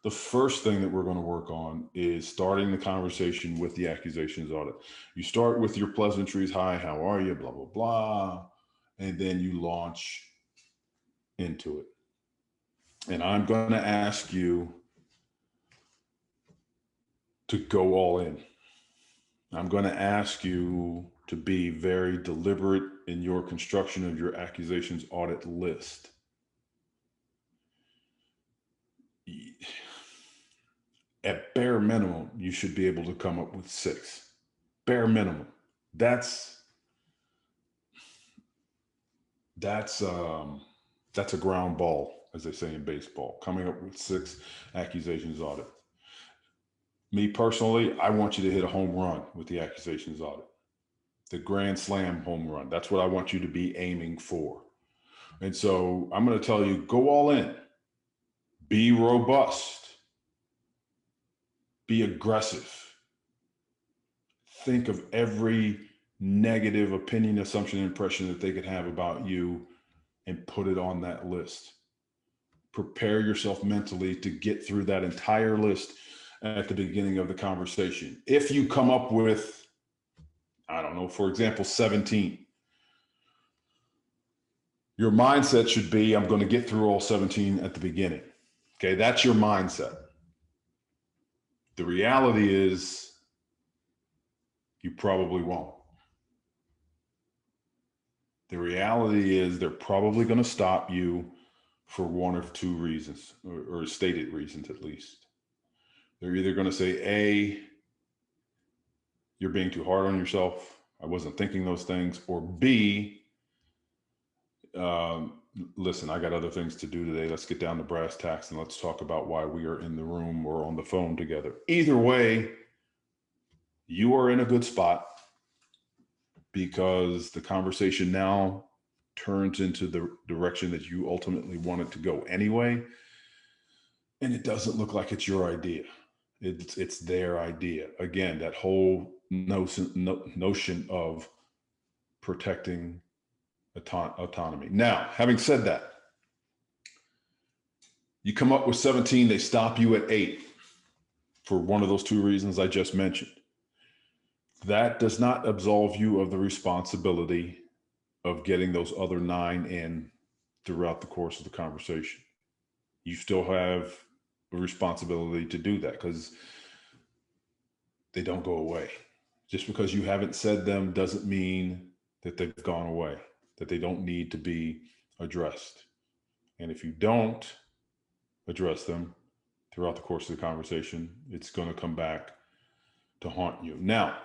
The first thing that we're going to work on is starting the conversation with the accusations audit. You start with your pleasantries. Hi, how are you? Blah, blah, blah. And then you launch into it. And I'm going to ask you to go all in. I'm going to ask you to be very deliberate in your construction of your accusations audit list. At bare minimum, you should be able to come up with 6. Bare minimum. That's a ground ball, as they say in baseball. Coming up with 6 accusations audit. Me personally, I want you to hit a home run with the accusations audit. The grand slam home run. That's what I want you to be aiming for. And so I'm going to tell you, go all in. Be robust. Be aggressive. Think of every negative opinion, assumption, impression that they could have about you and put it on that list. Prepare yourself mentally to get through that entire list at the beginning of the conversation. If you come up with, I don't know, for example, 17, your mindset should be, I'm going to get through all 17 at the beginning. Okay, that's your mindset. The reality is you probably won't. The reality is they're probably going to stop you for 1 or 2 reasons, or stated reasons at least. They're either going to say, A, you're being too hard on yourself. I wasn't thinking those things. Or B, listen, I got other things to do today. Let's get down to brass tacks and let's talk about why we are in the room or on the phone together. Either way, you are in a good spot because the conversation now turns into the direction that you ultimately want it to go anyway. And it doesn't look like it's your idea. It's their idea. Again, that whole notion of protecting autonomy. Now, having said that, you come up with 17, they stop you at 8 for one of those 2 reasons I just mentioned. That does not absolve you of the responsibility of getting those other 9 in throughout the course of the conversation. You still have a responsibility to do that because they don't go away. Just because you haven't said them doesn't mean that they've gone away, that they don't need to be addressed. And if you don't address them throughout the course of the conversation, it's going to come back to haunt you. Now,